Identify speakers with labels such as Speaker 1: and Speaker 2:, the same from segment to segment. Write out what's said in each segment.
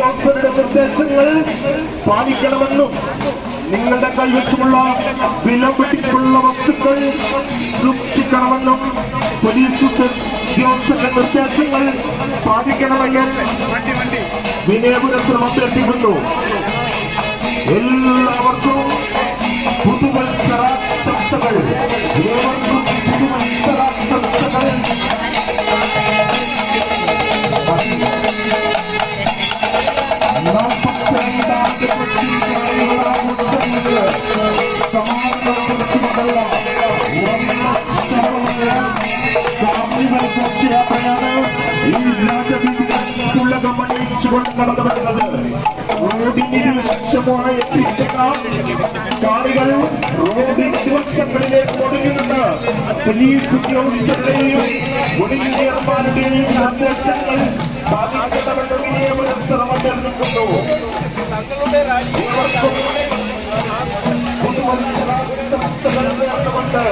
Speaker 1: ഉദ്യോഗസ്ഥരുടെ നിർദ്ദേശങ്ങൾ പാലിക്കണമെന്നും നിങ്ങളുടെ കൈവശമുള്ള വിലപിടിപ്പുള്ള വസ്തുക്കൾ സൂക്ഷിക്കണമെന്നും പോലീസ് ഉദ്യോഗസ്ഥരുടെ നിർദ്ദേശങ്ങൾ പാലിക്കണമെന്ന് വിനയപുരസ്സരം അഭ്യർത്ഥിക്കുന്നു. എല്ലാവർക്കും പുതുവത്സരാശംസകൾ. ഏവർക്കും പുതുവത്സരാശംസകൾ. ുകൊണ്ട് നടന്നു വരുന്നത് റോഡിനിരുവശമായ കാറുകൾ റോഡിനിരുവശങ്ങളിലേക്ക് ഒടുങ്ങുന്നുണ്ട്. പോലീസ് ഉദ്യോഗസ്ഥരുടെയും എഞ്ചിനീയർമാരുടെയും നിർദ്ദേശങ്ങൾ പാലിക്കണമെന്ന് വിനയപുരസ്സരം അഭ്യർത്ഥിക്കുന്നു. പുതുവത്സരാശംസകൾ നേർന്നുകൊണ്ട്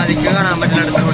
Speaker 2: 你刚刚那没得那个。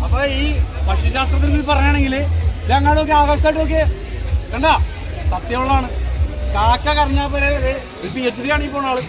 Speaker 3: അപ്പൊ ഈ ഭക്ഷ്യശാസ്ത്രത്തിൽ പറയുകയാണെങ്കിൽ ഞങ്ങളൊക്കെ ആകാശത്തായിട്ട് നോക്കിയേ കണ്ട സത്യമുള്ളതാണ്. കാക്ക കറഞ്ഞാൽ പോലെ ഒരു PhD ആണ് ഈ പോണ ആള്.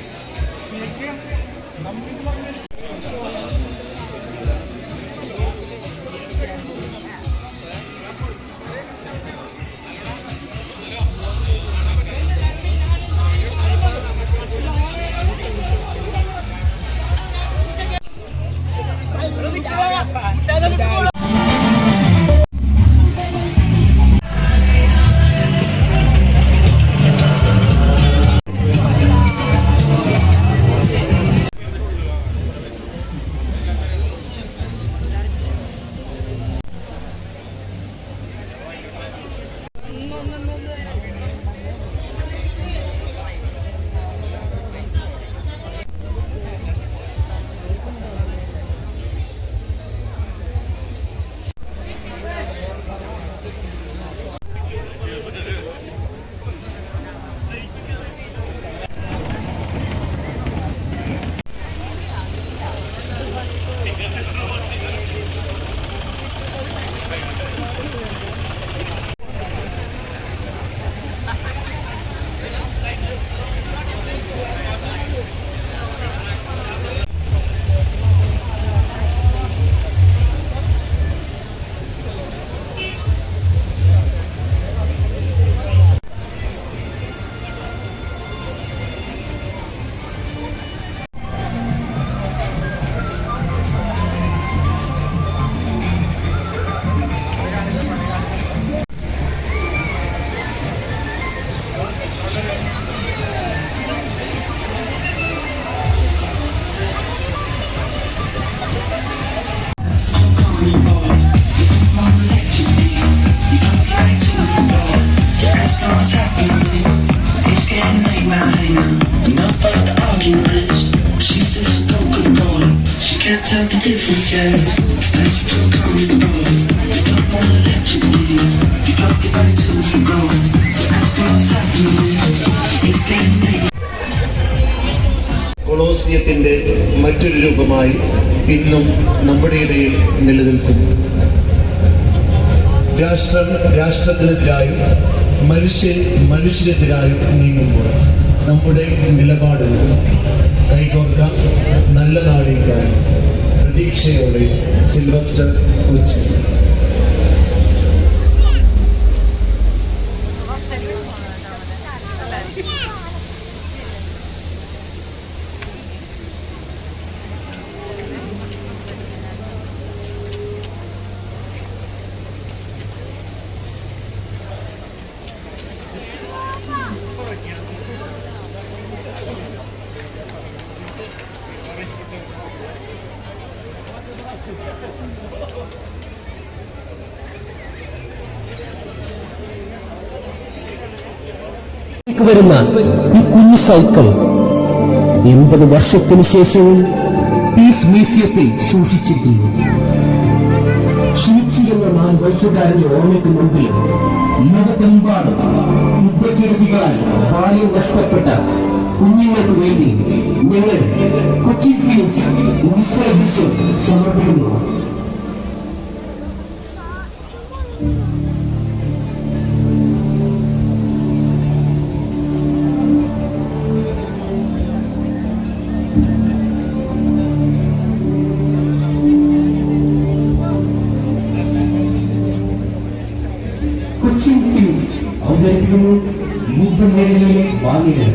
Speaker 4: Tell the difference, yeah. That's what you're coming from. You don't wanna let you be. You drop your body till you go. Ask what's happening. It's getting late. കൊളോസിയത്തിന്റെ മറ്റൊരു രൂപമായി ഇന്നും നമ്മുടെ ഇടയിൽ നിലനിൽക്കുന്നു. രാഷ്ട്രം രാഷ്ട്രത്തിനെതിരായും മനുഷ്യനെതിരായും നീങ്ങുമ്പോൾ നമ്മുടെ നിലപാടുകൾ കൈകോർക്കാം. നല്ല നാളേക്കായി പ്രതീക്ഷയോടെ സിൽവസ്റ്റർ കൊച്ചി.
Speaker 5: വരുന്ന ഈ കുഞ്ഞു സൈക്കിൾ 80 വർഷത്തിനു ശേഷവും പീസ് മ്യൂസിയത്തിൽ സൂക്ഷിച്ചിരിക്കുന്നു. ഷീച്ചി എന്ന 4 വയസ്സുകാരന്റെ ഓർമ്മയ്ക്ക് മുമ്പിൽ ലോകത്തെമ്പാടും യുദ്ധക്കെടുതികളാൽ ബാല്യം നഷ്ടപ്പെട്ട കുഞ്ഞുങ്ങൾക്ക് വേണ്ടി ഞങ്ങൾ കൊച്ചിൻ ഫിലിംസ് നിശ്ചയം സമർപ്പിക്കുന്നു. കൊച്ചിൻ ഫിലിംസ് അവതരിപ്പിക്കുന്നു യുദ്ധമേഖലയിലെ വാങ്ങികൾ.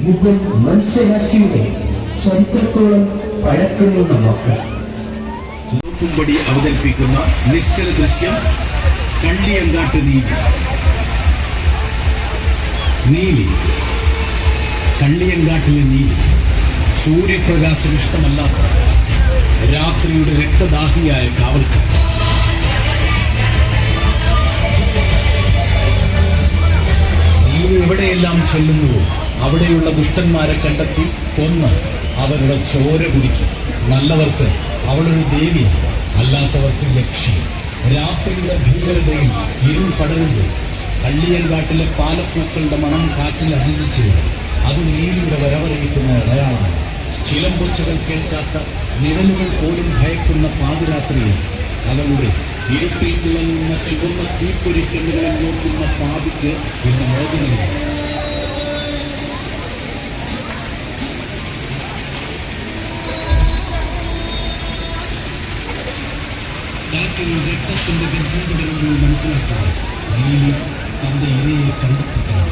Speaker 5: യുദ്ധം മനുഷ്യരാശിയുടെ ചരിത്രത്തോളം പഴക്കമുള്ള വാക്ക്.
Speaker 6: ൂപ്പുംപടി അവതരിപ്പിക്കുന്ന നിശ്ചല ദൃശ്യം കള്ളിയങ്കാട്ട് നീലി. നീലി, കള്ളിയങ്കാട്ടിലെ നീലി സൂര്യപ്രകാശം ഇഷ്ടമല്ലാത്ത രാത്രിയുടെ രക്തദാഹിയായ കാവൽക്കാരൻ. നീലി എവിടെയെല്ലാം ചെല്ലുന്നുവോ അവിടെയുള്ള ദുഷ്ടന്മാരെ കണ്ടെത്തി കൊന്ന് അവരുടെ ചോര കുടിക്കും. നല്ലവർക്ക് അവളൊരു ദേവിയാണ്, അല്ലാത്തവർക്ക് യക്ഷി. രാത്രിയുടെ ഭീകരതയിൽ ഇരുൾ പടരുമ്പോൾ കള്ളിയങ്കാട്ടിലെ പാലപ്പൂക്കളുടെ മണം കാറ്റിൽ അണിയിച്ച് അത് നീലിയുടെ വരവറിയിക്കുന്ന അടയാളമാണ്. ചിലമ്പൊച്ചകൾ കേൾക്കാത്ത നിഴലുകൾ പോലും ഭയക്കുന്ന പാതിരാത്രിയിൽ അവളുടെ ഇരുട്ടിൽ തിളങ്ങുന്ന ചുവന്ന തീപ്പൊരിക്കണ്ണുകളിൽ നോക്കുന്ന പാപിക്ക് പിന്നെ മോചനമില്ല. കാറ്റിൽ രക്തത്തിന്റെ ഗന്ധം പടരുമ്പോൾ മനസ്സിലാക്കുക നീലി തന്റെ ഇരയെ കണ്ടെത്തിക്കണം.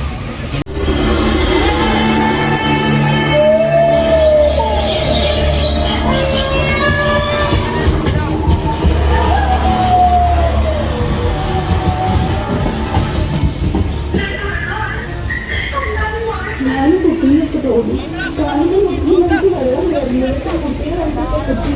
Speaker 7: ഞാൻ കുട്ടിയിലേക്ക് തോന്നി. സ്വാമിന്റെ മുഖ്യമന്ത്രി വെള്ളം വരുന്നിടത്ത് കുട്ടികൾ ഉണ്ടായ കുട്ടി